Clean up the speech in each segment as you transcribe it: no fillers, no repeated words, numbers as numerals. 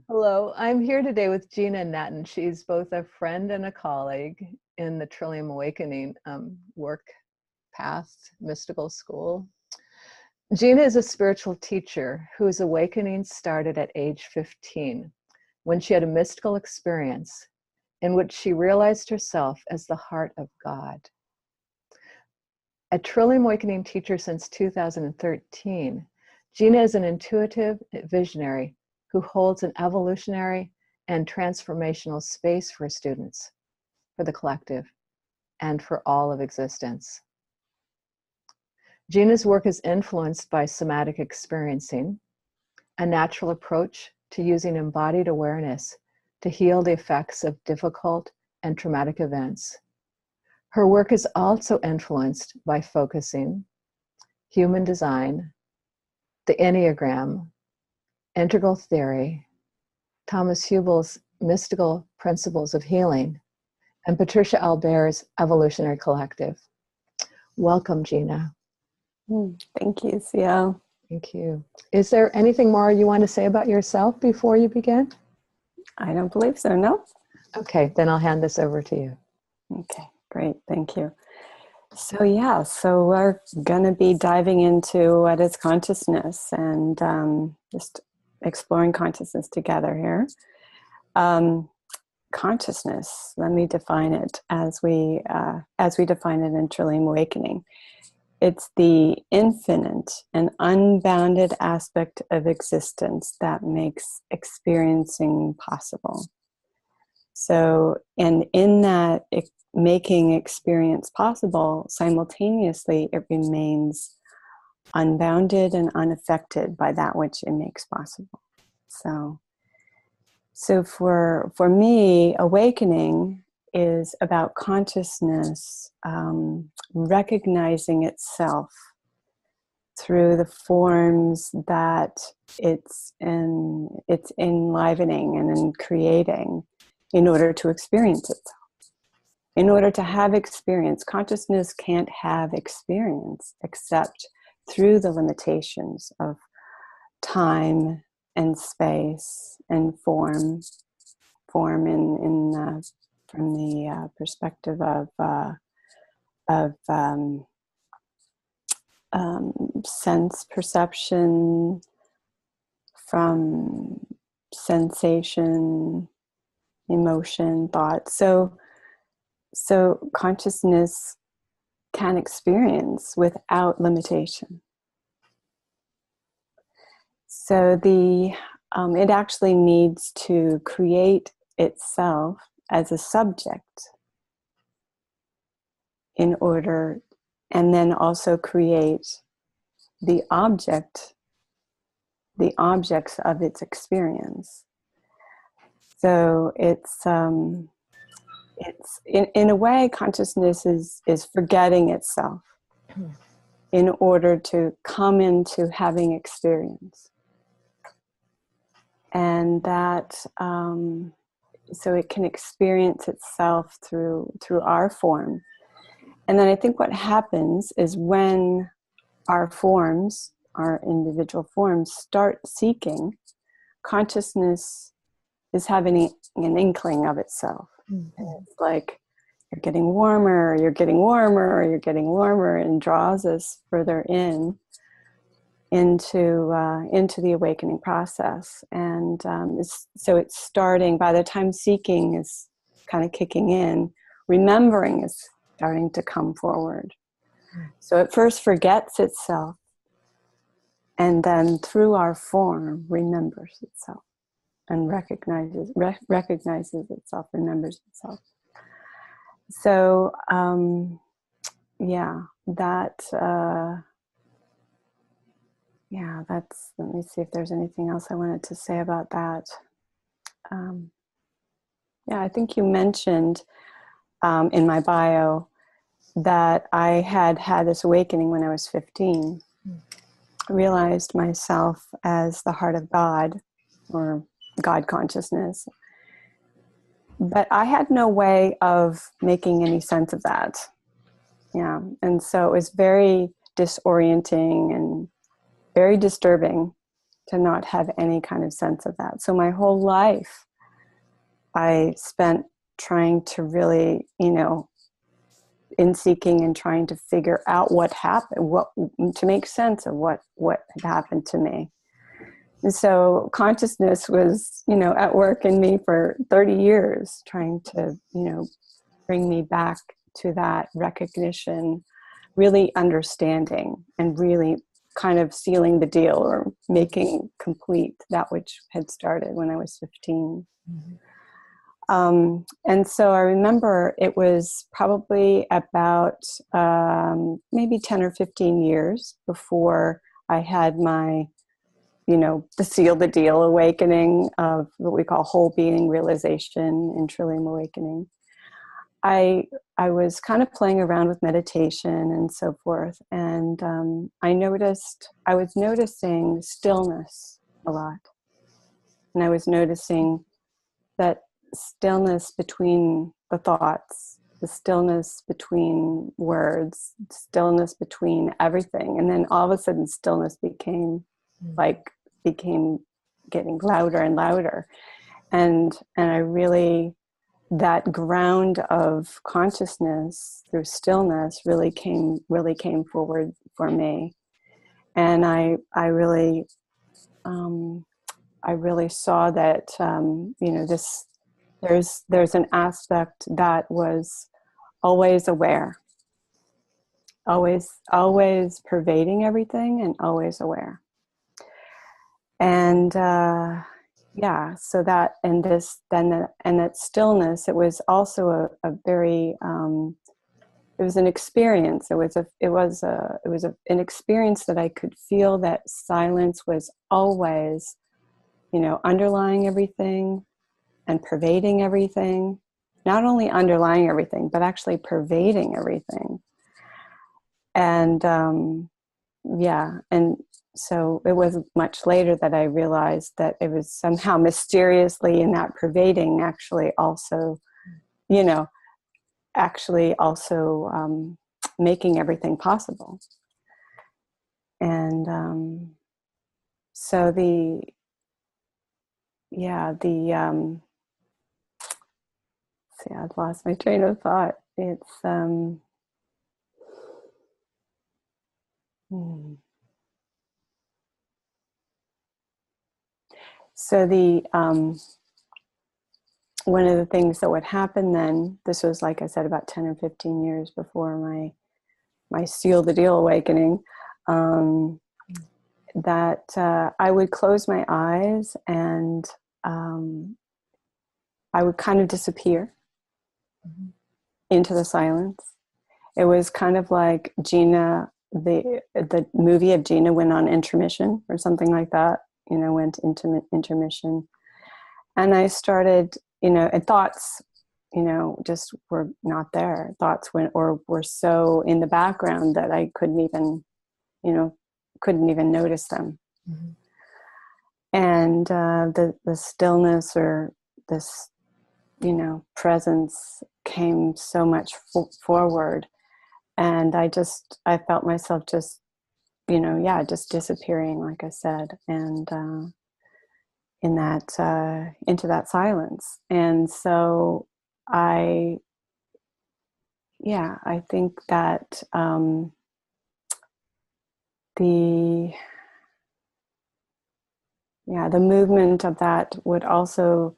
Hello, I'm here today with Gena Netten. She's both a friend and a colleague in the Trillium Awakening work path, mystical school. Gena is a spiritual teacher whose awakening started at age 15 when she had a mystical experience in which she realized herself as the heart of God. A Trillium Awakening teacher since 2013, Gena is an intuitive visionary who holds an evolutionary and transformational space for students, for the collective, and for all of existence. Gena's work is influenced by somatic experiencing, a natural approach to using embodied awareness to heal the effects of difficult and traumatic events. Her work is also influenced by focusing, human design, the Enneagram, integral theory, Thomas Hubl's mystical principles of healing, and Patricia Albere's evolutionary collective. Welcome, Gena. Thank you, Cielle. Thank you. Is there anything more you want to say about yourself before you begin? I don't believe so, no? Okay, then I'll hand this over to you. Okay, great, thank you. So we're going to be diving into what is consciousness and just exploring consciousness together here. Consciousness, let me define it as we define it in Trillium Awakening. It's the infinite and unbounded aspect of existence that makes experiencing possible. So, and in that making experience possible, simultaneously it remains unbounded and unaffected by that which it makes possible. So for me, awakening is about consciousness recognizing itself through the forms that it's enlivening and in creating in order to experience itself. In order to have experience, consciousness can't have experience except through the limitations of time and space and form from the perspective of sense perception, from sensation, emotion, thought. So consciousness can experience without limitation. So it actually needs to create itself as a subject in order, and then also create the objects of its experience. So it's in a way, consciousness is forgetting itself in order to come into having experience. And that, so it can experience itself through our form. And then I think what happens is when our forms, our individual forms, start seeking, consciousness is having an inkling of itself. Mm-hmm. And it's like, you're getting warmer, you're getting warmer, you're getting warmer, and draws us further into the awakening process. And so it's starting, by the time seeking is kind of kicking in, remembering is starting to come forward. So it first forgets itself, and then through our form remembers itself and recognizes itself, remembers itself. So that's, let me see if there's anything else I wanted to say about that. I think you mentioned in my bio that I had this awakening when I was 15. I realized myself as the heart of God, or God consciousness. But I had no way of making any sense of that. Yeah. And so it was very disorienting and very disturbing to not have any kind of sense of that. So my whole life I spent trying to really, in seeking and trying to figure out what happened, to make sense of what had happened to me. And so consciousness was, at work in me for 30 years, trying to, bring me back to that recognition, really understanding and really kind of sealing the deal or making complete that which had started when I was 15. Mm-hmm. And so I remember it was probably about maybe 10 or 15 years before I had my, the seal the deal awakening of what we call whole being realization in Trillium Awakening. I was kind of playing around with meditation and so forth. And I was noticing stillness a lot. And I was noticing that stillness between the thoughts, the stillness between words, stillness between everything. And then all of a sudden stillness became getting louder and louder. And I really, that ground of consciousness through stillness really came forward for me. And I really saw that, there's an aspect that was always aware, always pervading everything and always aware. And, so that, and that stillness, it was also a very, it was an experience. It was an experience that I could feel that silence was always, underlying everything and pervading everything, not only underlying everything, but actually pervading everything. And, and so it was much later that I realized that it was somehow mysteriously in that pervading actually also making everything possible. And so I've lost my train of thought. It's So one of the things that would happen then, this was, like I said, about 10 or 15 years before my seal the deal awakening, that I would close my eyes and I would kind of disappear into the silence. It was kind of like Gena, the movie of Gena went on intermission or something like that, went into intermission. And I started, and thoughts, just were not there. Thoughts were so in the background that I couldn't even notice them. Mm-hmm. And the stillness or this, presence came so much forward. And I felt myself just, just disappearing, like I said, and into that silence. And so I think that the movement of that would also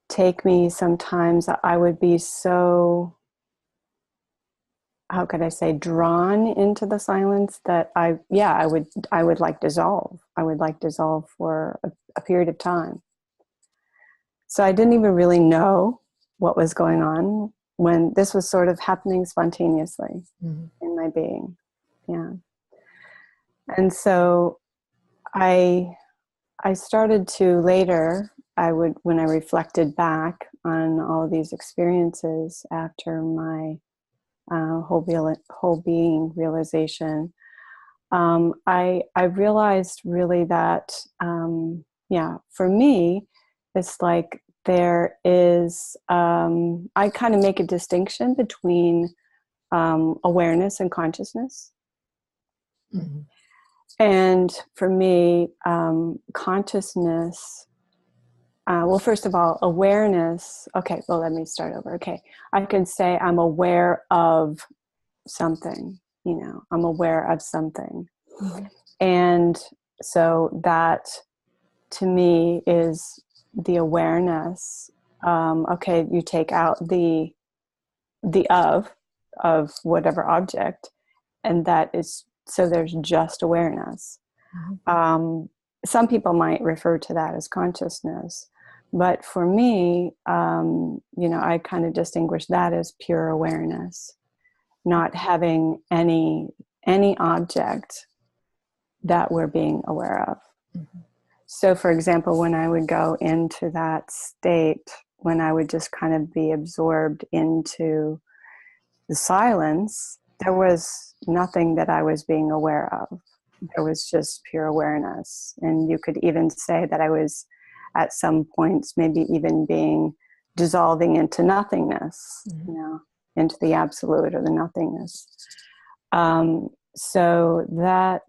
take me sometimes. I would be so, how could I say, drawn into the silence that I would like dissolve. I would like dissolve for a period of time. So I didn't even really know what was going on when this was sort of happening spontaneously in my being. Yeah. And so I started to later, when I reflected back on all of these experiences after my whole being realization, I realized really that, for me, it's like there is, I kind of make a distinction between awareness and consciousness. Mm-hmm. And for me, consciousness, well, first of all, awareness. Okay, well, let me start over. Okay, I can say I'm aware of something, I'm aware of something. Mm-hmm. And so that to me is the awareness. Okay, you take out the of whatever object, and that is, so there's just awareness. Mm-hmm. Some people might refer to that as consciousness, but for me, I kind of distinguish that as pure awareness, not having any object that we're being aware of. Mm-hmm. So, for example, when I would go into that state, when I would just kind of be absorbed into the silence, there was nothing that I was being aware of. There was just pure awareness. And you could even say that I was, at some points, maybe even being dissolving into nothingness, Mm-hmm. Into the absolute or the nothingness. So that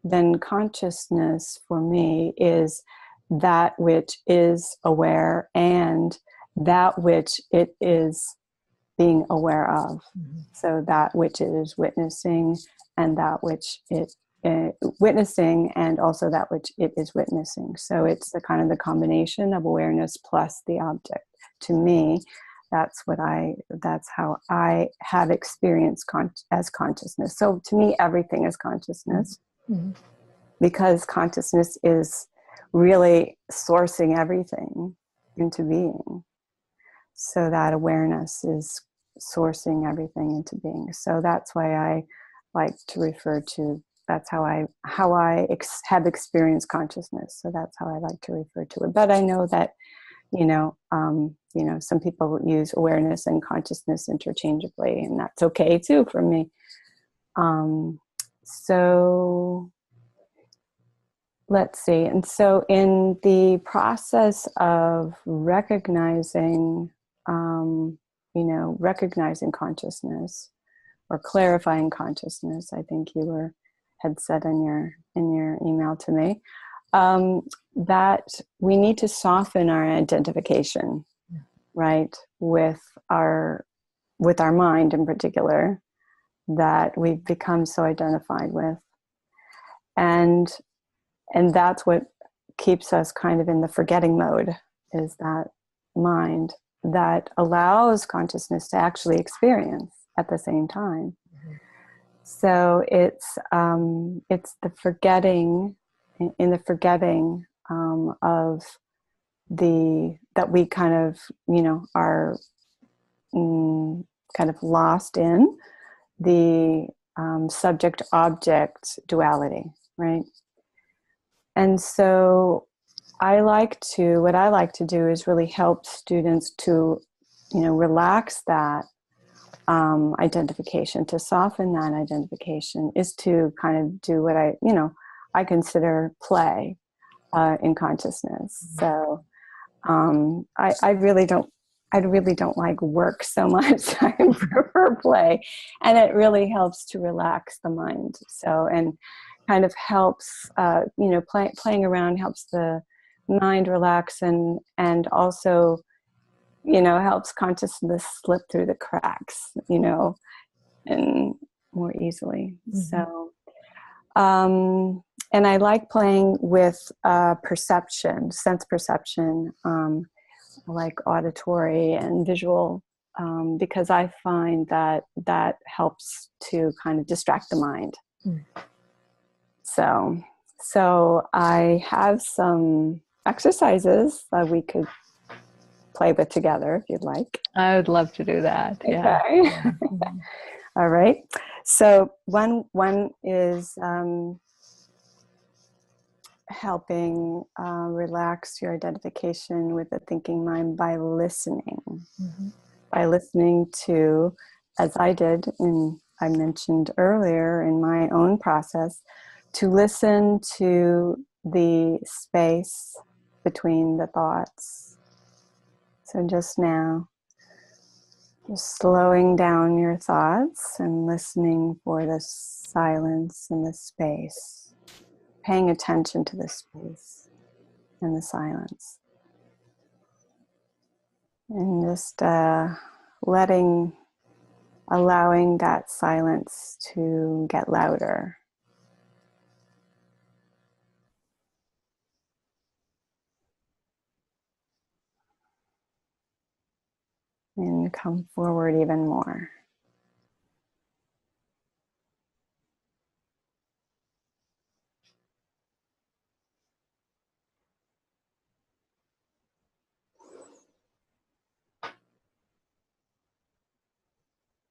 then consciousness for me is that which is aware and that which it is being aware of. Mm-hmm. So that which it is witnessing and that which it witnessing and also that which it is witnessing. So it's the kind of the combination of awareness plus the object. To me, that's how I have experienced as consciousness. So to me, everything is consciousness. Mm-hmm. Because consciousness is really sourcing everything into being. So that awareness is sourcing everything into being. So that's why I like to refer to, that's how I have experienced consciousness. So that's how I like to refer to it. But I know that, some people use awareness and consciousness interchangeably, and that's okay too for me. So let's see. And so in the process of recognizing, recognizing consciousness or clarifying consciousness, I think you had said in your email to me, that we need to soften our identification, right, with our mind in particular, that we've become so identified with. And that's what keeps us kind of in the forgetting mode, is that mind that allows consciousness to actually experience at the same time. Mm-hmm. So it's the forgetting, in the forgetting of that we kind of, are kind of lost in the subject-object duality, right? And so what I like to do is really help students to, relax that identification, to soften that identification, is to kind of do what I consider play in consciousness. So I really don't like work so much. I prefer play, and it really helps to relax the mind. So, and kind of helps, playing around helps the mind relax, and also, helps consciousness slip through the cracks, and more easily. Mm-hmm. So, and I like playing with perception, sense perception, like auditory and visual, because I find that helps to kind of distract the mind. Mm. So I have some exercises that we could play with together if you'd like. I would love to do that. Yeah. Okay. All right. So one is helping relax your identification with the thinking mind by listening. Mm-hmm. By listening to, as I did, I mentioned earlier in my own process, to listen to the space between the thoughts. So just now, Just slowing down your thoughts and listening for the silence and the space. Paying attention to the space and the silence. And just allowing that silence to get louder. And come forward even more.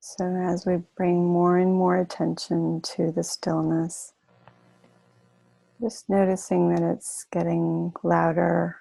So as we bring more and more attention to the stillness, just noticing that it's getting louder.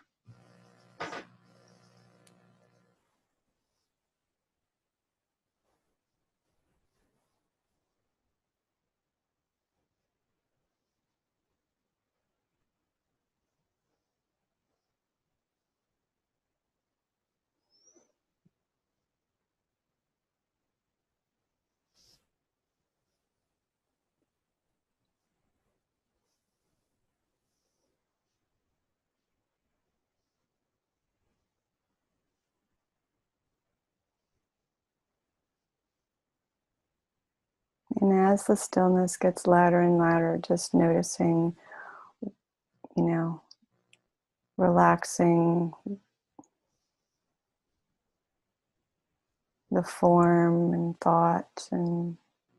And as the stillness gets louder and louder, just noticing, relaxing the form and thought and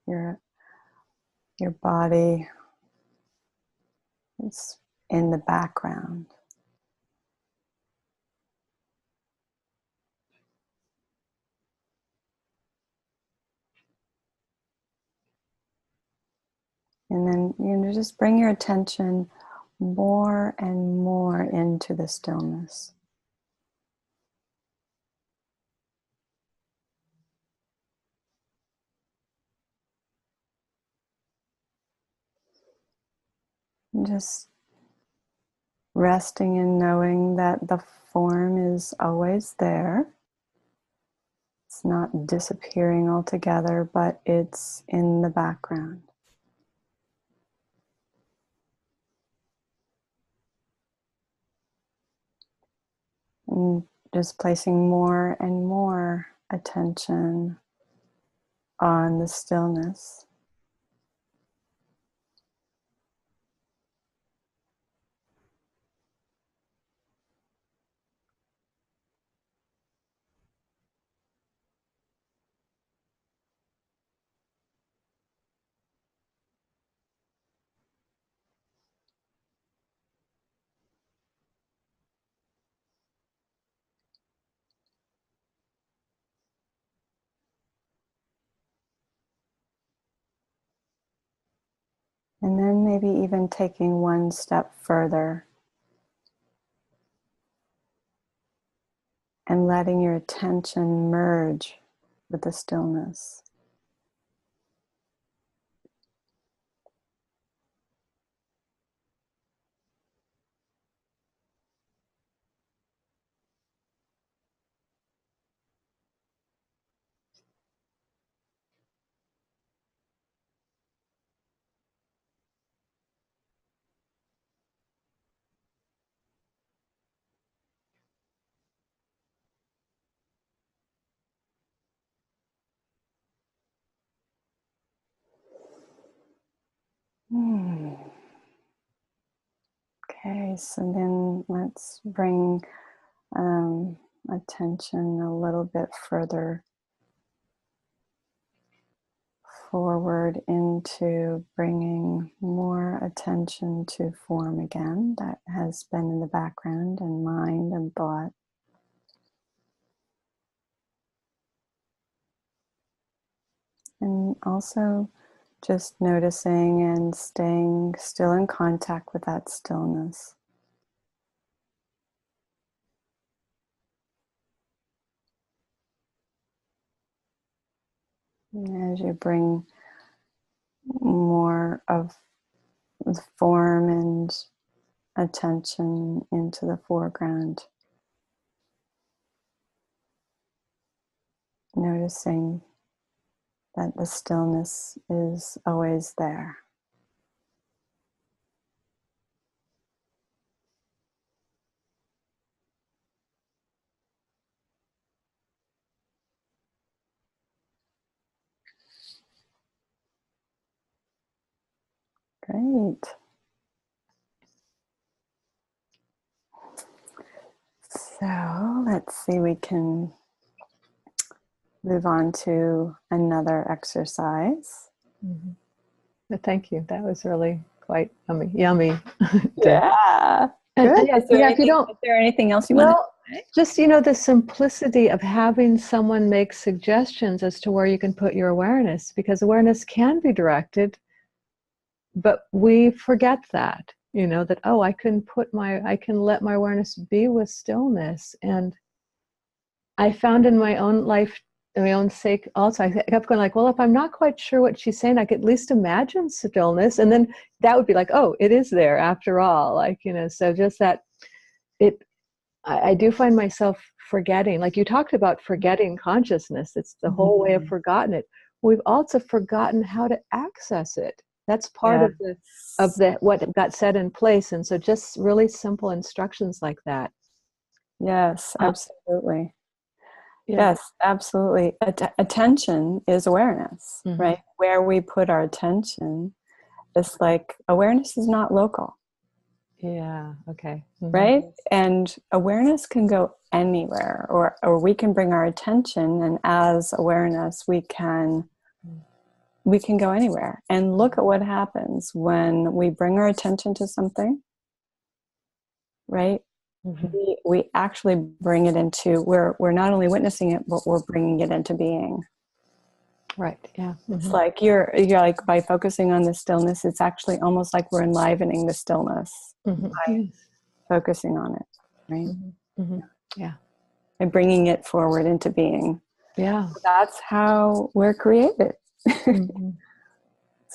your body. It's in the background. And then, just bring your attention more and more into the stillness. And just resting and knowing that the form is always there. It's not disappearing altogether, but it's in the background. And just placing more and more attention on the stillness. And then maybe even taking one step further and letting your attention merge with the stillness. Okay, so then let's bring attention a little bit further forward into bringing more attention to form again that has been in the background, and mind and thought. And also just noticing and staying still in contact with that stillness. And as you bring more of the form and attention into the foreground, noticing that the stillness is always there. Great. So let's see, we can move on to another exercise. Mm-hmm. Thank you. That was really quite yummy. Yeah. Good. Is there anything else you want to say? Just, the simplicity of having someone make suggestions as to where you can put your awareness, because awareness can be directed, but we forget that, that, I can let my awareness be with stillness. And I found in my own life, in my own sake also, I kept going like, well, if I'm not quite sure what she's saying, I could at least imagine stillness. And then that would be like, oh, it is there after all. Like, so just that I do find myself forgetting, like you talked about forgetting consciousness. It's the whole way of forgotten it. We've also forgotten how to access it. That's part of the what got set in place. And so just really simple instructions like that. Yes, absolutely. Yes, absolutely. Attention is awareness, right? Where we put our attention, it's like awareness is not local. Yeah, okay. Right? And awareness can go anywhere, or we can bring our attention, and as awareness, we can go anywhere. And look at what happens when we bring our attention to something, right? We actually bring it into, we're not only witnessing it, but we're bringing it into being. Right. Yeah. It's like you're like, by focusing on the stillness, it's actually almost like we're enlivening the stillness by focusing on it, right? Yeah. And bringing it forward into being. Yeah. That's how we're created.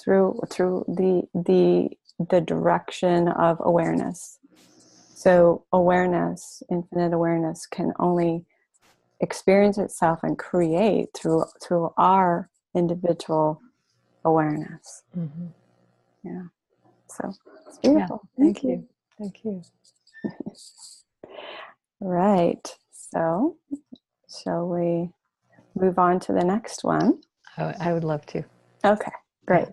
through the direction of awareness. So awareness, infinite awareness, can only experience itself and create through our individual awareness. Yeah. So it's beautiful. Yeah. Thank you. Right. So shall we move on to the next one? I would love to. Okay, great.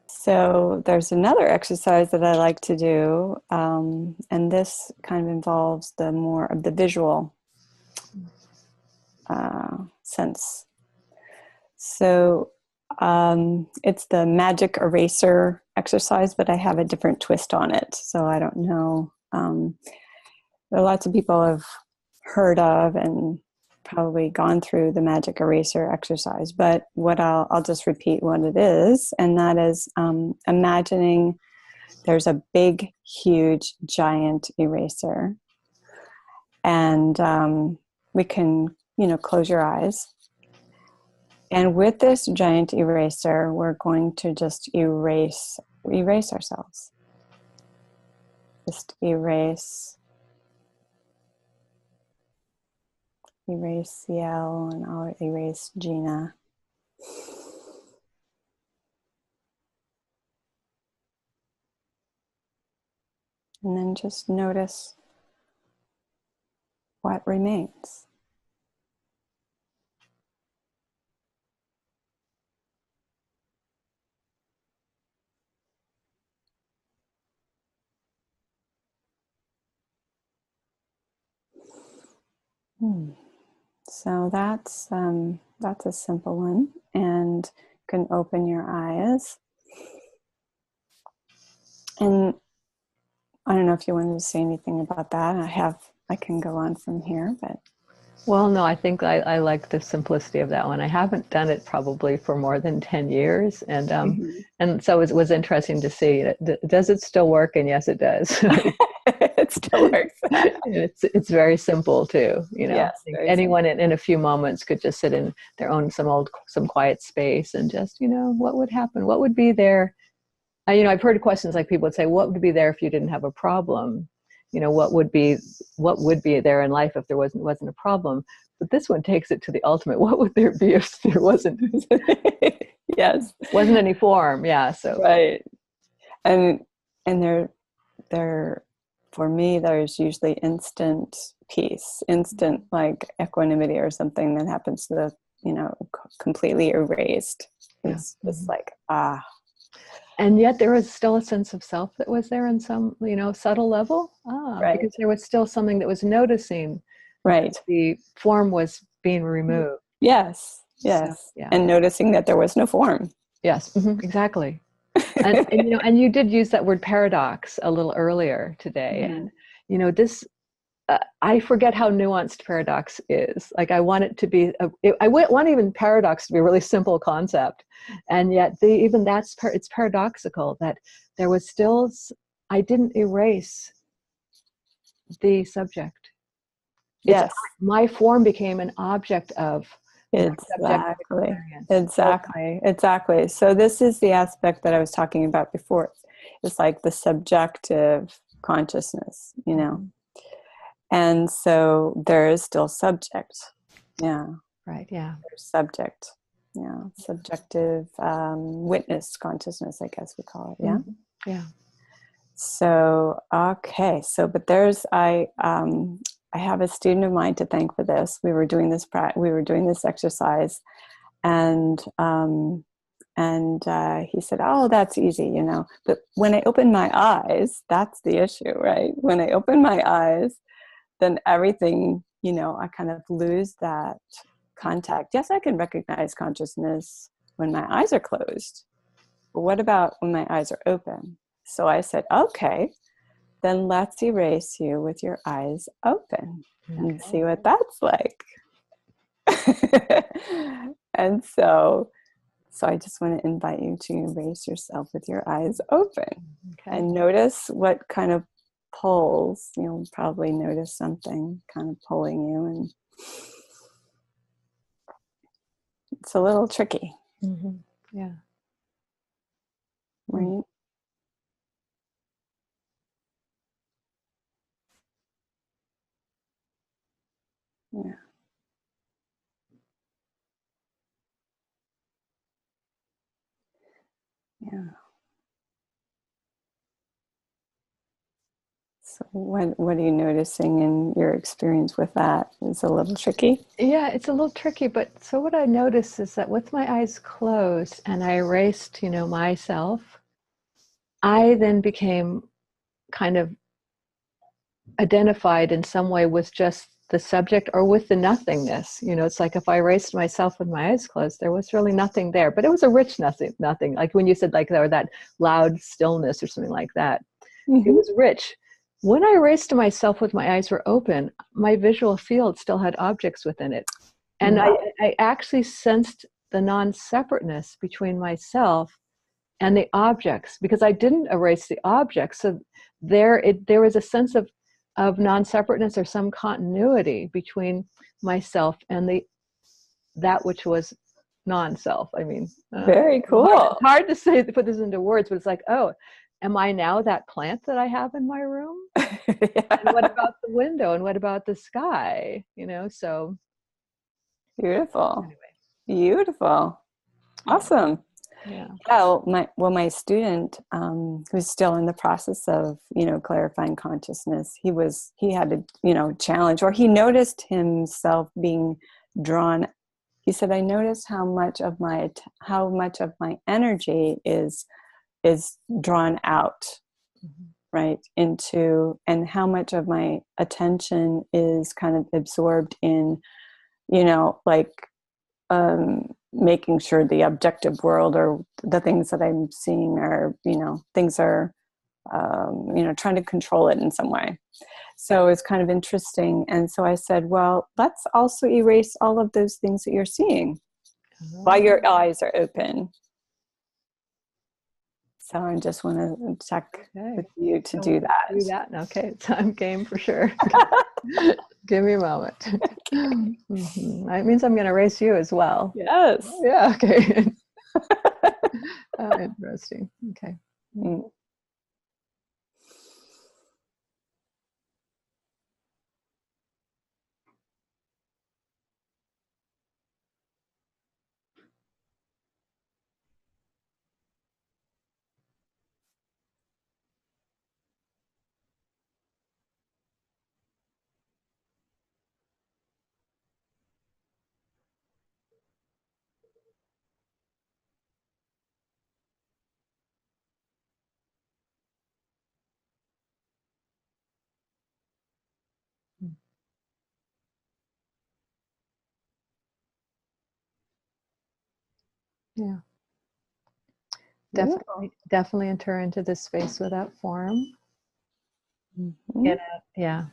So there's another exercise that I like to do, and this kind of involves the more of the visual sense. So it's the magic eraser exercise, but I have a different twist on it. So I don't know. There are lots of people have heard of and probably gone through the magic eraser exercise, but what I'll just repeat what it is, and that is imagining there's a big, huge, giant eraser, and we can, close your eyes. And with this giant eraser, we're going to just erase ourselves. Just erase Cielle, and I'll erase Gena. And then just notice what remains. So that's a simple one, and you can open your eyes. And I don't know if you wanted to say anything about that. I can go on from here, but. Well, no, I think I like the simplicity of that one. I haven't done it probably for more than 10 years. And and so it was interesting to see, does it still work? And yes, it does. It still works. It's very simple too. Yes, anyone in a few moments could just sit in their own some quiet space and just, what would happen? What would be there? I've heard questions like people would say, what would be there if you didn't have a problem? What would be there in life if there wasn't a problem? But this one takes it to the ultimate. What would there be if there wasn't Yes. wasn't any form? Yeah. So Right. And there for me, there's usually instant peace, instant like equanimity or something that happens to the, completely erased. yeah. It's just like, ah. And yet there was still a sense of self that was there in some, subtle level. Right. Because there was still something that was noticing Right. the form was being removed. Yes. Yes. So, yeah. And noticing that there was no form. Yes, exactly. And you did use that word paradox a little earlier today. Mm-hmm. And this, I forget how nuanced paradox is. Like I want it to be, I want even paradox to be a really simple concept. And yet it's paradoxical that there was still, I didn't erase the subject. Yes. My form became an object of Exactly. So this is the aspect that I was talking about before. It's like the subjective consciousness, and so there is still subject. Yeah. Right. Yeah. There's subject. Yeah. Subjective witness consciousness, I guess we call it. Yeah. Yeah. So, okay. So, but I have a student of mine to thank for this. We were doing this exercise, and he said, "Oh, that's easy, But when I open my eyes, that's the issue, right? When I open my eyes, then everything, I kind of lose that contact. Yes, I can recognize consciousness when my eyes are closed, but what about when my eyes are open?" So I said, "Okay. Then let's erase you with your eyes open and see what that's like." And so I just want to invite you to erase yourself with your eyes open and notice what kind of pulls. You'll probably notice something kind of pulling you, and it's a little tricky. Mm-hmm. Yeah. Right? Yeah. Yeah. So what are you noticing in your experience with that? It's a little tricky? Yeah, it's a little tricky, but so what I noticed is that with my eyes closed and I erased, myself, I then became kind of identified in some way with just the subject or with the nothingness. It's like if I erased myself with my eyes closed, there was really nothing there, but it was a rich nothing. Like when you said like there that loud stillness or something like that, It was rich. When I erased myself with my eyes were open, my visual field still had objects within it. And I actually sensed the non-separateness between myself and the objects because I didn't erase the objects. So there was a sense of non-separateness or some continuity between myself and that which was non-self. I mean, very cool. It's hard to say, to put this into words, but it's like, oh, am I now that plant that I have in my room? And what about the window? And what about the sky? So. Beautiful. Anyway. Beautiful. Awesome. Yeah. My student, who's still in the process of, clarifying consciousness, he had a, challenge, or he noticed himself being drawn. He said, "I noticed how much of my energy is drawn out, right, into, and how much of my attention is kind of absorbed in, like making sure the objective world or the things that I'm seeing are, things are, trying to control it in some way." So it's kind of interesting. And so I said, well, let's also erase all of those things that you're seeing while your eyes are open. So I just want to check with you to do that. Do that. Okay, so I'm game for sure. Give me a moment. That means I'm going to erase you as well. Yes. Yeah. Okay. Interesting. Okay. Yeah. Beautiful. Definitely enter into this space without form. Mm-hmm. Yeah.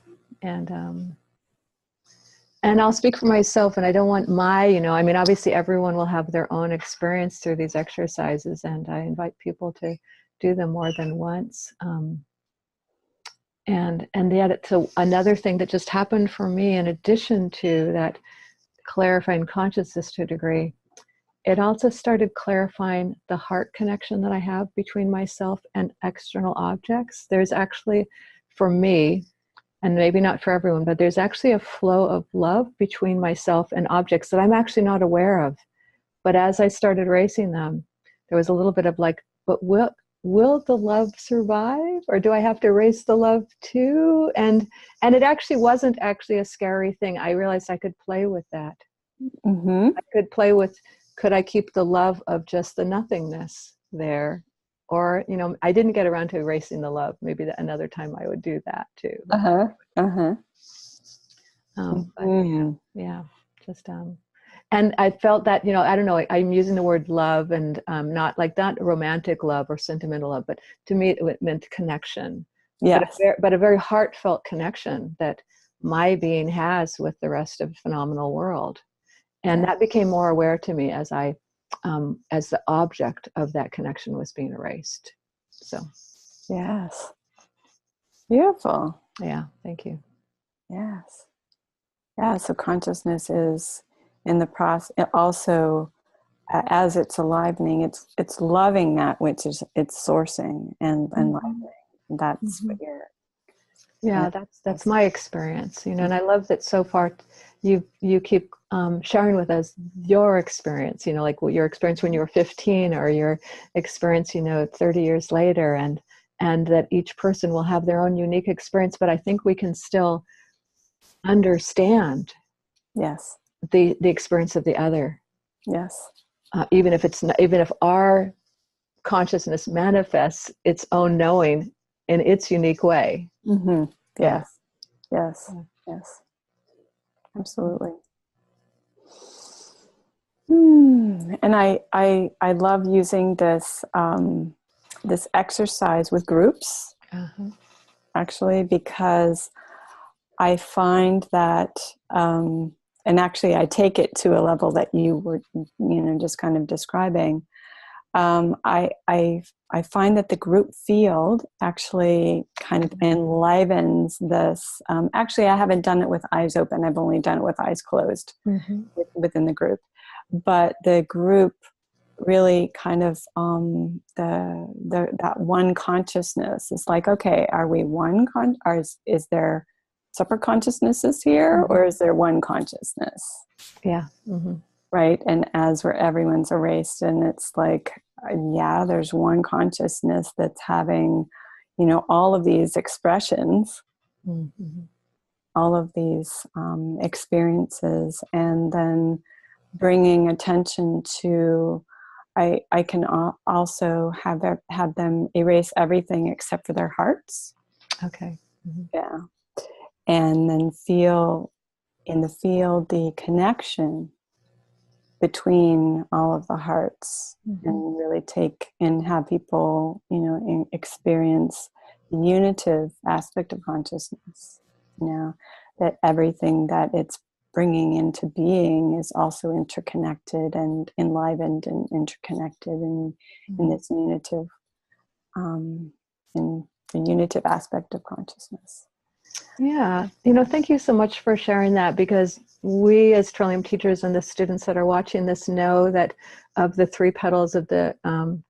And I'll speak for myself, and I don't want I mean, obviously everyone will have their own experience through these exercises, and I invite people to do them more than once. And yet it's another thing that just happened for me, in addition to that clarifying consciousness to a degree, it also started clarifying the heart connection that I have between myself and external objects. There's actually, for me, and maybe not for everyone, but there's actually a flow of love between myself and objects that I'm actually not aware of. But as I started racing them, there was a little bit of like, but will the love survive? Or do I have to erase the love too? And it actually wasn't actually a scary thing. I realized I could play with that. Mm-hmm. I could play with, could I keep the love of just the nothingness there? Or, I didn't get around to erasing the love. Maybe another time I would do that too. Uh-huh. Uh-huh. But yeah, just, and I felt that, I don't know, I'm using the word love, and not romantic love or sentimental love, but to me it meant connection. Yes. But a very heartfelt connection that my being has with the rest of the phenomenal world. And that became more aware to me as as the object of that connection was being erased. So. Yes. Beautiful. Yeah. Thank you. Yes. Yeah. So consciousness is in the process. Also, as it's alivening, it's loving that which is it's sourcing and enlivening. That's what you're. Yeah, that's my experience, and I love that so far you keep sharing with us your experience, like what your experience when you were 15, or your experience, 30 years later, and that each person will have their own unique experience, but I think we can still understand Yes. the experience of the other. Yes. Even if our consciousness manifests its own knowing in its unique way. Mm-hmm. Yes. Yeah. Yes. Yes. Absolutely. And I love using this this exercise with groups, actually, because I find that, and actually I take it to a level that you were, just kind of describing. I find that the group field actually kind of enlivens this. Actually, I haven't done it with eyes open. I've only done it with eyes closed within the group. But the group really kind of that one consciousness is like, okay, are we one? Is there separate consciousnesses here, or is there one consciousness? Yeah. Right. And as everyone's erased, and it's like, yeah, there's one consciousness that's having, all of these expressions, all of these experiences, and then bringing attention to, I can also have them erase everything except for their hearts. Okay. Yeah. And then feel in the field the connection between all of the hearts, and really take and have people, experience the unitive aspect of consciousness. That everything that it's bringing into being is also interconnected and enlivened and interconnected in this unitive, in the unitive aspect of consciousness. Yeah. Thank you so much for sharing that, because we as Trillium teachers and the students that are watching this know that of the 3 petals of the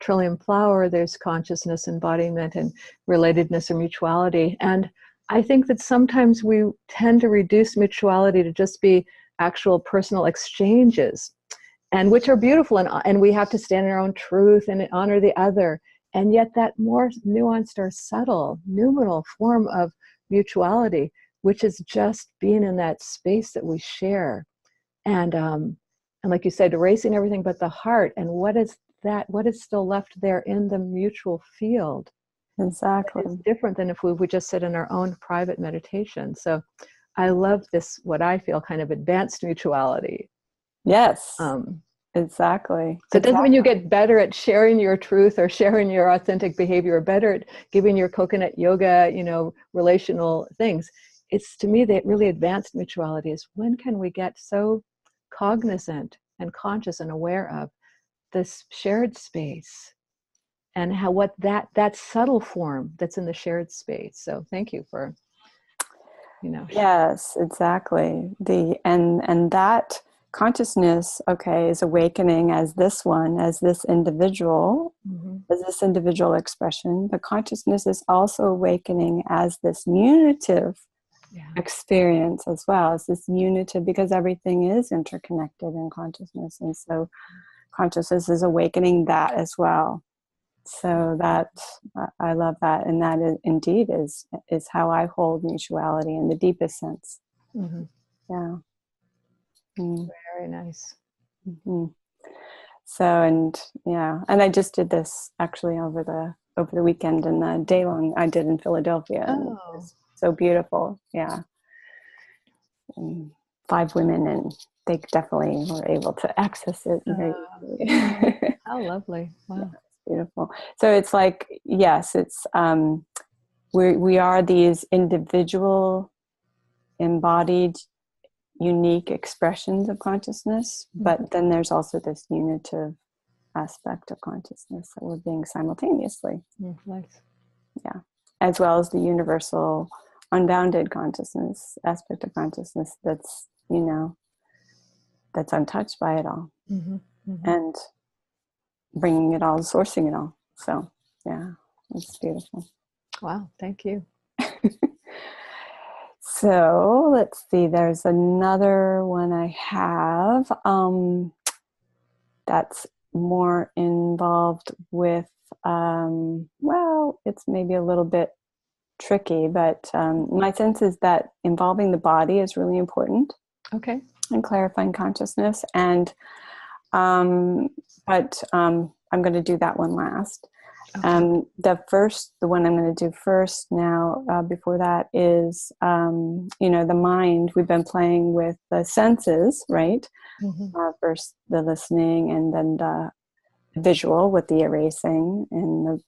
Trillium flower, there's consciousness, embodiment, and relatedness or mutuality. And I think that sometimes we tend to reduce mutuality to just be actual personal exchanges, and which are beautiful, and we have to stand in our own truth and honor the other. And yet that more nuanced or subtle, numinal form of mutuality, which is just being in that space that we share, and like you said, erasing everything but the heart, and what is still left there in the mutual field. Exactly. It's different than if we would just sit in our own private meditation. So I love this, what I feel kind of advanced mutuality. Yes. Exactly. So it doesn't mean you get better at sharing your truth or sharing your authentic behavior or better at giving your coconut yoga, relational things. It's, to me, that really advanced mutuality is, when can we get so cognizant and conscious and aware of this shared space and what that subtle form that's in the shared space. So thank you for, Yes, exactly. And that consciousness, okay, is awakening as this one, as this individual, as this individual expression. But consciousness is also awakening as this unitive experience as well, as this unitive, because everything is interconnected in consciousness. And so consciousness is awakening that as well. So that, I love that. And that indeed is how I hold mutuality in the deepest sense. Yeah. Very nice. So, and I just did this actually over the weekend, and the day long I did in Philadelphia. And it was so beautiful. Yeah. And 5 women, and they definitely were able to access it very easily. How lovely. Wow. Yeah, it's beautiful. So it's like, yes, it's, we are these individual, embodied, unique expressions of consciousness, but then there's also this unitive aspect of consciousness that we're being simultaneously. Nice. Yeah. As well as the universal, unbounded consciousness aspect of consciousness that's, that's untouched by it all. And bringing it all, sourcing it all. So, yeah, it's beautiful. Wow, thank you. So, let's see, there's another one I have that's more involved with, well, it's maybe a little bit tricky, but my sense is that involving the body is really important. Okay. And clarifying consciousness. And, but I'm going to do that one last. Okay. The one I'm going to do first now, before that is, the mind. We've been playing with the senses, right? First the listening, and then the visual with the erasing and the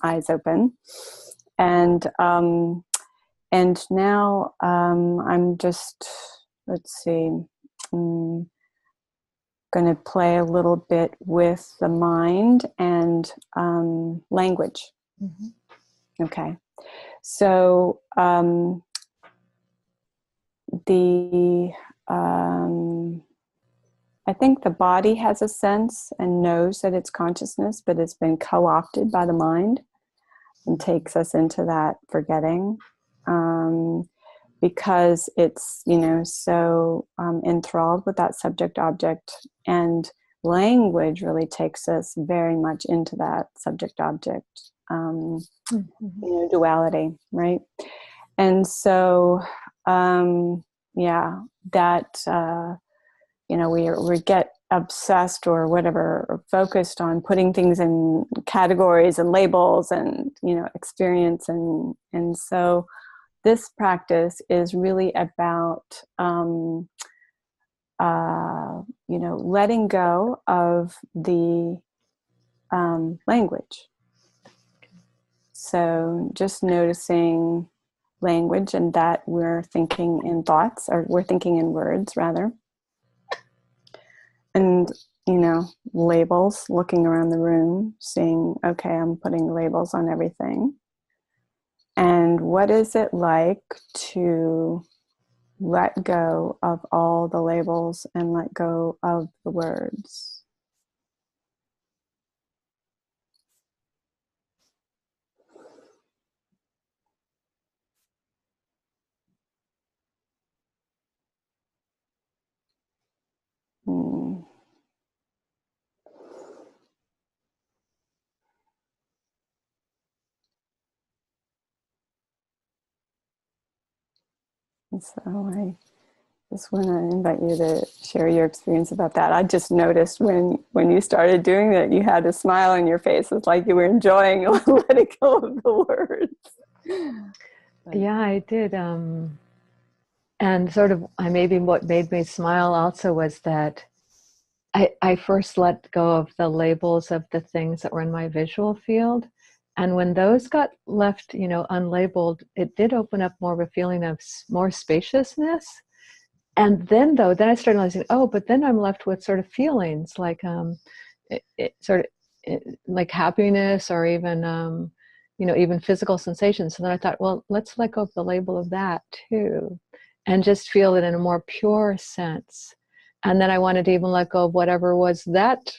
eyes open. And now I'm just, let's see, going to play a little bit with the mind and language. Okay. So I think the body has a sense and knows that it's consciousness, but it's been co-opted by the mind and takes us into that forgetting. Because it's, so enthralled with that subject-object, and language really takes us very much into that subject-object, duality, right? And so, that, we get obsessed or whatever, or focused on putting things in categories and labels and, experience. And so this practice is really about, letting go of the language. So just noticing language, and that we're thinking in thoughts, or we're thinking in words rather. And, labels, looking around the room, seeing, okay, I'm putting labels on everything. And what is it like to let go of all the labels and let go of the words? And so I just want to invite you to share your experience about that. I just noticed when you started doing that, you had a smile on your face. It's like you were enjoying letting go of the words. Yeah, I did. And sort of, maybe what made me smile also was that I first let go of the labels of the things that were in my visual field. And when those got left, unlabeled, it did open up more of a feeling of more spaciousness. And then I started realizing, but then I'm left with sort of feelings like like happiness, or even even physical sensations. So then I thought, well, let's let go of the label of that too, and just feel it in a more pure sense. And then I wanted to even let go of whatever was that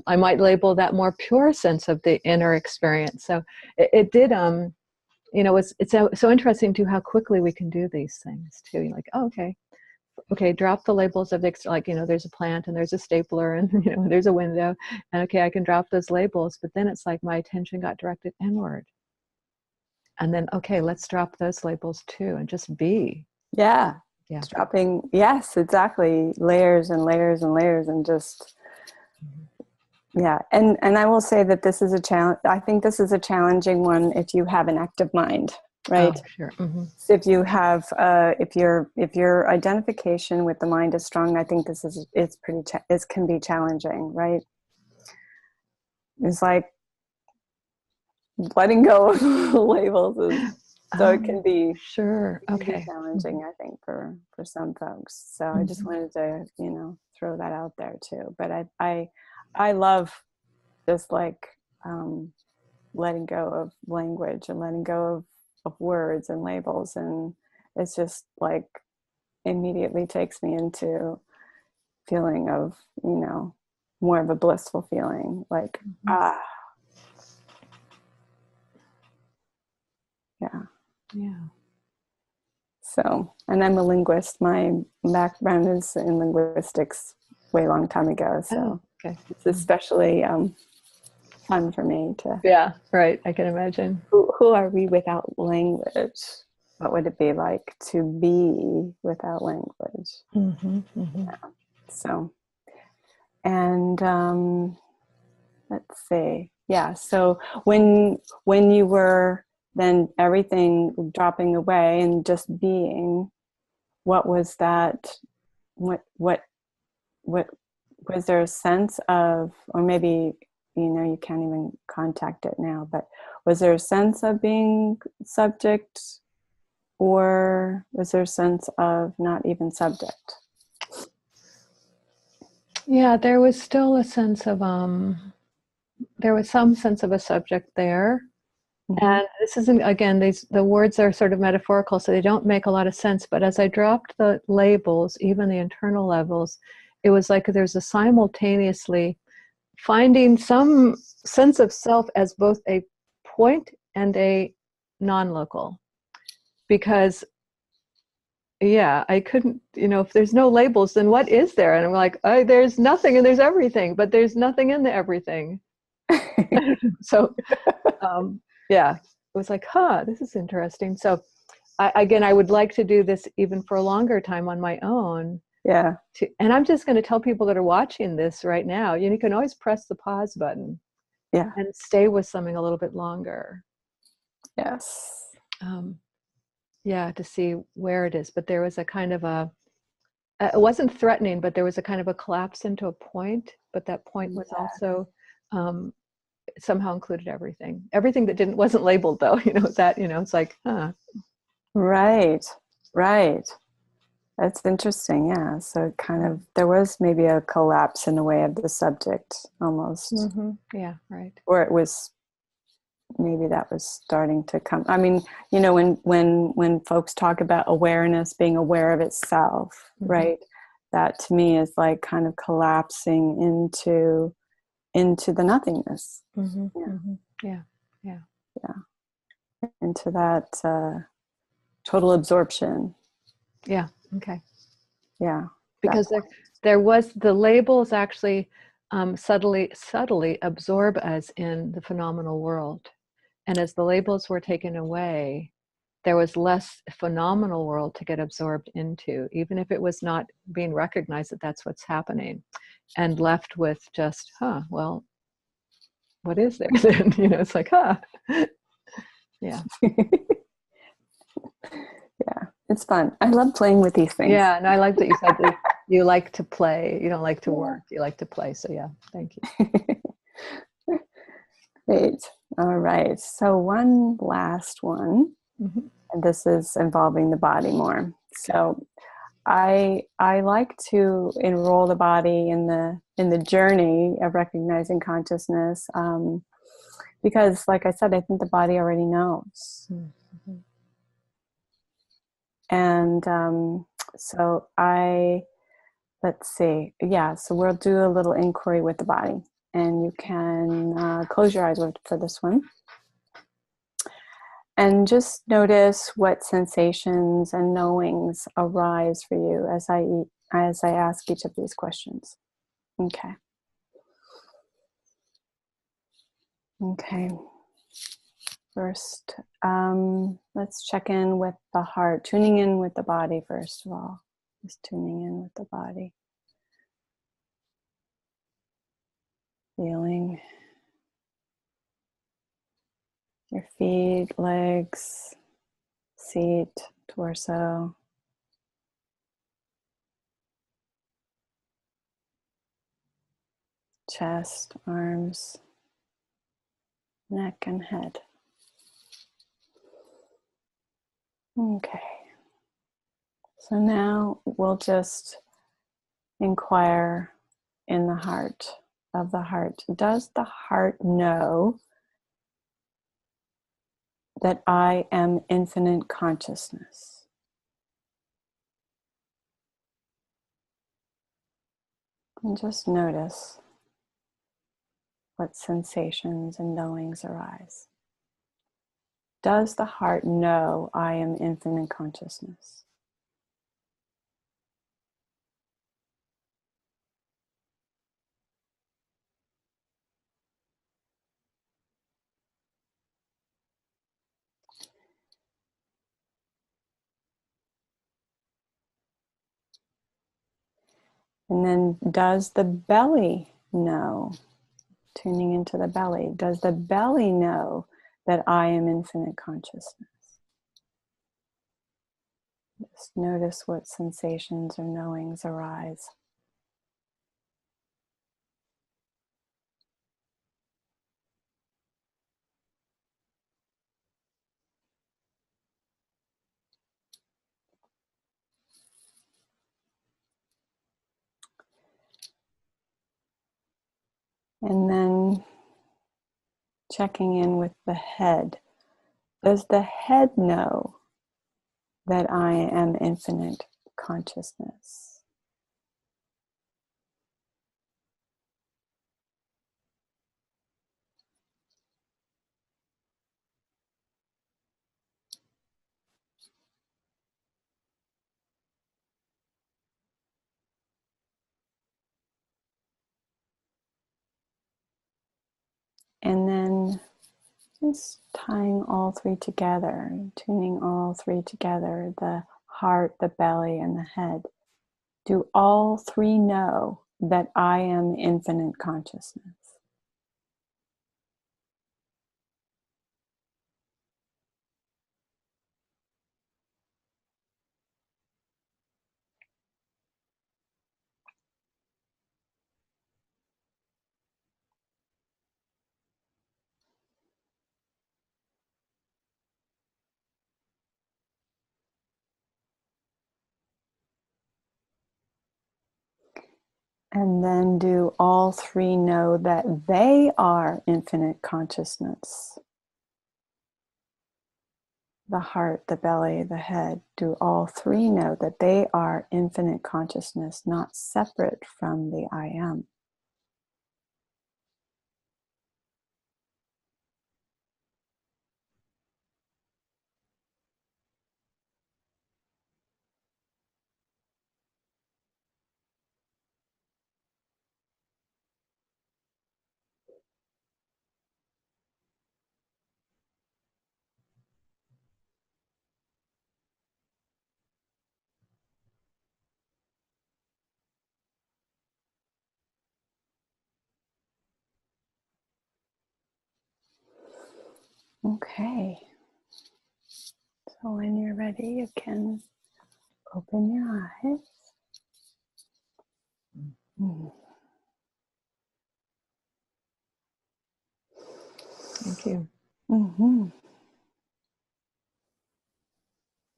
I might label that more pure sense of the inner experience. So it did, it's so interesting too how quickly we can do these things too. You're like, okay, drop the labels of there's a plant and there's a stapler and there's a window, and okay, I can drop those labels. But then it's like my attention got directed inward, and then okay, let's drop those labels too and just be. Yeah. Yeah. Dropping, yes, exactly. Layers and layers and layers, and just, yeah. And I will say that this is a challenge. I think this is a challenging one if you have an active mind, right? Oh, sure. Mm-hmm. So if you have, if your identification with the mind is strong, I think it can be challenging, right? It's like letting go of labels so it can be sure. Okay. be challenging, I think, for some folks. So I just wanted to, throw that out there too. But I love just like letting go of language and letting go of words and labels, and it's just like immediately takes me into feeling of more of a blissful feeling, like yeah. So, and I'm a linguist. My background is in linguistics way long time ago. So okay. It's especially fun for me to. Yeah, right. I can imagine. Who are we without language? What would it be like to be without language? Yeah. So, and let's see. Yeah. So when you were then everything dropping away and just being, what was that? What was there a sense of, or maybe you can't even contact it now, but was there a sense of being subject, or was there a sense of not even subject? Yeah, there was still a sense of there was some sense of a subject there. And this isn't, again, the words are sort of metaphorical, so they don't make a lot of sense. But as I dropped the labels, even the internal levels, it was like there's a simultaneously finding some sense of self as both a point and a non-local. Because, yeah, I couldn't, if there's no labels, then what is there? And I'm like, there's nothing and there's everything, but there's nothing in the everything. So, yeah, it was like, this is interesting. So I would like to do this even for a longer time on my own. Yeah. And I'm just going to tell people that are watching this right now, you can always press the pause button. Yeah. And stay with something a little bit longer. Yes. To see where it is. But there was a kind of it wasn't threatening, but there was a kind of a collapse into a point. But that point was also somehow included everything that wasn't labeled though, it's like, Right. That's interesting. Yeah. So kind of, there was maybe a collapse in a way of the subject almost. Yeah. Right. Or it was, maybe that was starting to come. I mean, when folks talk about awareness, being aware of itself, right? That to me is like kind of collapsing into the nothingness. Yeah. Into that total absorption. Yeah. Okay. Yeah. Because there was the labels actually subtly absorb us in the phenomenal world. And as the labels were taken away, there was less phenomenal world to get absorbed into, even if it was not being recognized that that's what's happening, and left with just, well, what is there then? It's like, yeah. Yeah, it's fun. I love playing with these things. Yeah, and I like that you said You like to play. You don't like to work. You like to play. So yeah, thank you. Great. All right. So one last one. Mm-hmm. And this is involving the body more. So I like to enroll the body in the journey of recognizing consciousness, because, like I said, I think the body already knows. Mm-hmm. And so let's see. Yeah, so we'll do a little inquiry with the body. And you can close your eyes for this one. And just notice what sensations and knowings arise for you as I ask each of these questions. Okay. Okay. First, let's check in with the heart, tuning in with the body first of all. Just tuning in with the body. Feeling your feet, legs, seat, torso. Chest, arms, neck, and head. Okay. So now we'll just inquire in the heart of the heart. Does the heart know that I am infinite consciousness? And just notice what sensations and knowings arise. Does the heart know I am infinite consciousness? And then does the belly know? Tuning into the belly. Does the belly know that I am infinite consciousness? Just notice what sensations or knowings arise. And then checking in with the head. Does the head know that I am infinite consciousness? And then just tying all three together, tuning all three together, the heart, the belly, and the head. Do all three know that I am infinite consciousness? And then do all three know that they are infinite consciousness? The heart, the belly, the head, do all three know that they are infinite consciousness, not separate from the I am? Okay. So when you're ready, you can open your eyes. Mm. Thank you. Mm-hmm.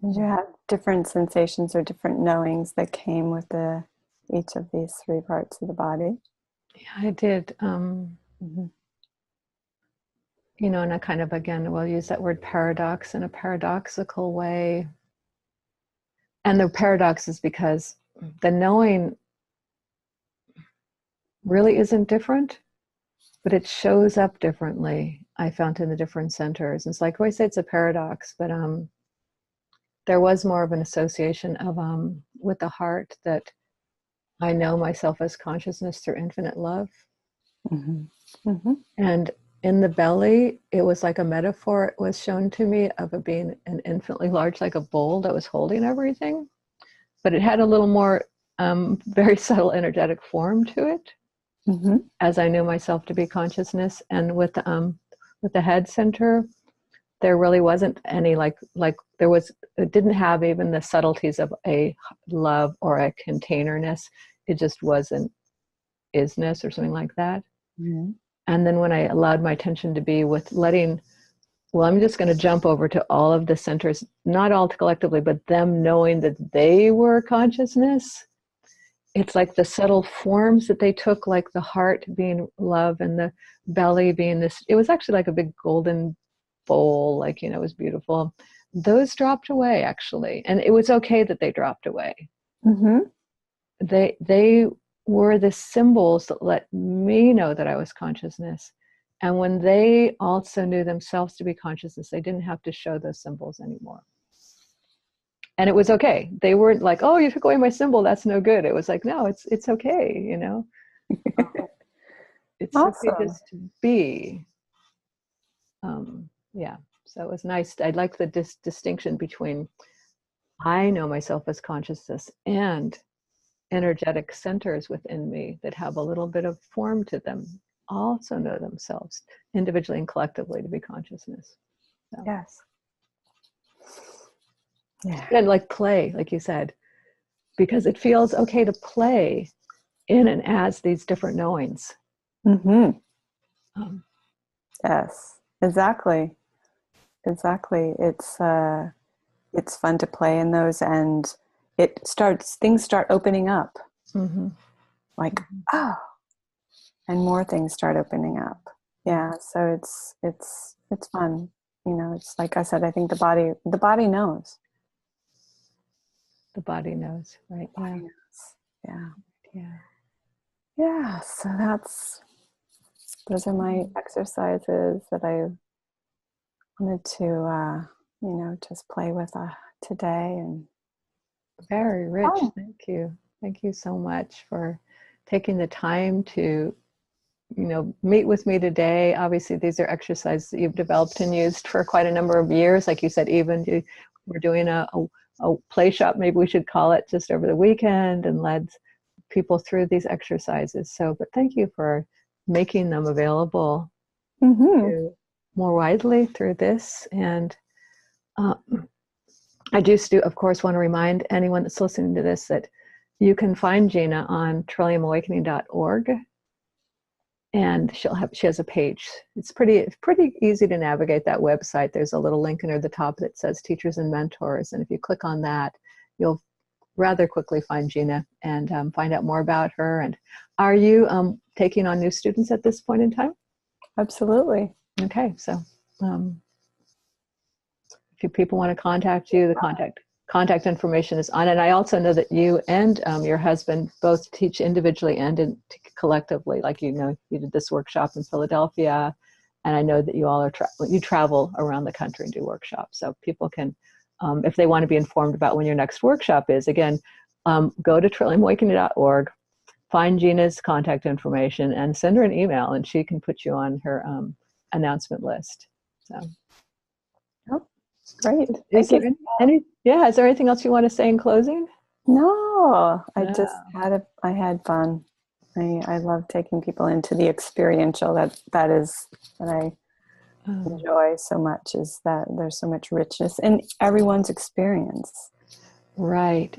Did you have different sensations or different knowings that came with each of these three parts of the body? Yeah, I did. Mm-hmm. You know, and I kind of, again, we'll use that word paradox in a paradoxical way. And the paradox is because the knowing really isn't different, but it shows up differently, I found, in the different centers. It's like, I always say it's a paradox, but there was more of an association of with the heart, that I know myself as consciousness through infinite love. Mm-hmm. Mm-hmm. And in the belly, it was like a metaphor, it was shown to me, of it being an infinitely large, like a bowl that was holding everything. But it had a little more very subtle energetic form to it, Mm-hmm. as I knew myself to be consciousness. And with the head center, there really wasn't any like there was, it didn't have even the subtleties of a love or a containerness. It just was an isness or something like that. Mm-hmm. And then when I allowed my attention to be with letting, well, I'm just going to jump over to all of the centers, not all collectively, but them knowing that they were consciousness. It's like the subtle forms that they took, like the heart being love and the belly being this, it was actually like a big golden bowl, like, you know, it was beautiful. Those dropped away, actually. And it was okay that they dropped away. Mm-hmm. They were the symbols that let me know that I was consciousness. And when they also knew themselves to be consciousness, they didn't have to show those symbols anymore. And it was okay. They weren't like, oh, you took away my symbol, that's no good. It was like, no, it's okay, you know. It's okay Awesome. just to be. Yeah, so it was nice. I like the distinction between I know myself as consciousness and energetic centers within me that have a little bit of form to them also know themselves individually and collectively to be consciousness. So. Yes. Yeah. And like play, like you said, because it feels okay to play in and as these different knowings. Mm-hmm. Um, Yes. Exactly. Exactly. It's fun to play in those, and things start opening up. mm-hmm. Like, oh, and more things start opening up. Yeah. So it's fun. You know, it's like I said, I think the body knows. The body knows, right? The body Yeah. knows. Yeah. Yeah. Yeah. So those are my exercises that I wanted to, just play with today. And Very rich. oh, Thank you. Thank you so much for taking the time to, you know, meet with me today. Obviously, these are exercises that you've developed and used for quite a number of years. Like you said, even we're doing a play shop, maybe we should call it, just over the weekend, and led people through these exercises. So, but thank you for making them available mm-hmm. to more widely through this. And I just of course, want to remind anyone that's listening to this that you can find Gena on trilliumawakening.org. And she has a page. It's pretty easy to navigate that website. There's a little link near the top that says Teachers and Mentors. And if you click on that, you'll rather quickly find Gena and find out more about her. And are you taking on new students at this point in time? Absolutely. Okay, so if people want to contact you, the contact information is on. And I also know that you and your husband both teach individually and collectively. Like, you know, you did this workshop in Philadelphia, and I know that you all are you travel around the country and do workshops. So people can, if they want to be informed about when your next workshop is, again, go to trilliumawakening.org, find Gena's contact information, and send her an email, and she can put you on her announcement list. So. Oh, great. Is Thank there you. is there anything else you want to say in closing? No, I No. just I had fun. I love taking people into the experiential. That is what I enjoy so much, is that there's so much richness in everyone's experience. Right.